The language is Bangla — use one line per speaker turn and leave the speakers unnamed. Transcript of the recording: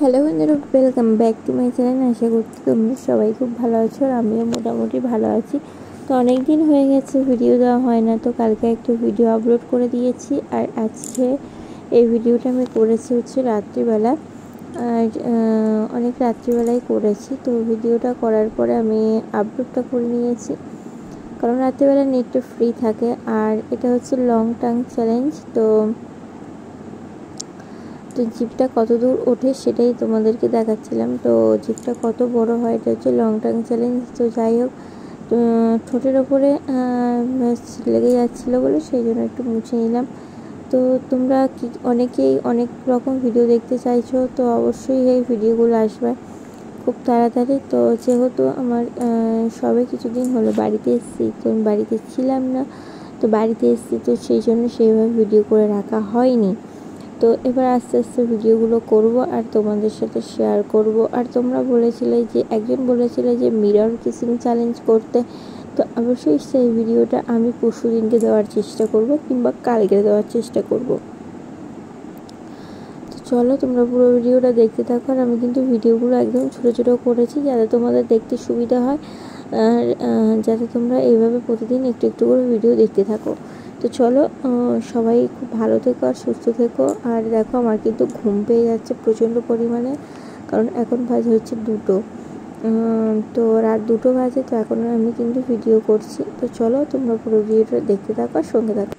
হ্যালো বন্ধুরা, welcome back to my channel. আশা করছি তোমরা সবাই খুব ভালো আছো আর আমিও মোটামুটি ভালো আছি। তো অনেক দিন হয়ে গেছে ভিডিও দেওয়া হয় না, তো কালকে একটু ভিডিও আপলোড করে দিয়েছি। আর আজকে এই ভিডিওটা আমি করেছি হচ্ছে রাত্রিবেলা, আর অনেক রাত্রিবেলায় করেছি। তো ভিডিওটা করার পরে আমি আপলোডটা করে নিয়েছি, কারণ রাত্রিবেলা নেটটা ফ্রি থাকে। আর এটা হচ্ছে লং টাং চ্যালেঞ্জ। তো জিপটা কত দূর ওঠে সেটাই তোমাদেরকে দেখাচ্ছিলাম। তো জিপটা কত বড় হয়, এটা হচ্ছে লং টার্ম চ্যালেঞ্জ। তো যাই হোক, ঠোঁটের ওপরে লেগে যাচ্ছিলো বলে সেই জন্য একটু মুছে নিলাম। তো তোমরা অনেকেই অনেক রকম ভিডিও দেখতে চাইছো, তো অবশ্যই এই ভিডিওগুলো আসবে খুব তাড়াতাড়ি। তো যেহেতু আমার সবে কিছুদিন হলো বাড়িতে এসেছি, তো আমি বাড়িতে ছিলাম না, তো বাড়িতে এসেছি, তো সেই জন্য সেইভাবে ভিডিও করে রাখা হয়নি। তো এবার আস্তে আস্তে ভিডিওগুলো করব আর তোমাদের সাথে শেয়ার করব। আর তোমরা বলেছিলে যে একজন বলেছিলে যে মিরর কিসিং চ্যালেঞ্জ করতে, তো অবশ্যই সেই ভিডিওটা আমি পরশু দিনকে দেওয়ার চেষ্টা করব কিংবা কালকে দেওয়ার চেষ্টা করব। তো চলো তোমরা পুরো ভিডিওটা দেখতে থাকো। আর আমি কিন্তু ভিডিওগুলো একদম ছোটো ছোটো করেছি যাতে তোমাদের দেখতে সুবিধা হয়, আর যাতে তোমরা এইভাবে প্রতিদিন একটু একটু করে ভিডিও দেখতে থাকো। তো চলো, সবাই খুব ভালো থেকো আর সুস্থ থেকো। আর দেখো, আমার কিন্তু ঘুম পেয়ে যাচ্ছে প্রচণ্ড পরিমাণে, কারণ এখন বাজে হচ্ছে 2টো, তো রাত 2টো বাজে। তো এখন আমি কিন্তু ভিডিও করছি। তো চলো তোমরা পুরো ভিডিওটা দেখতে থাকো আর সঙ্গে থাকো।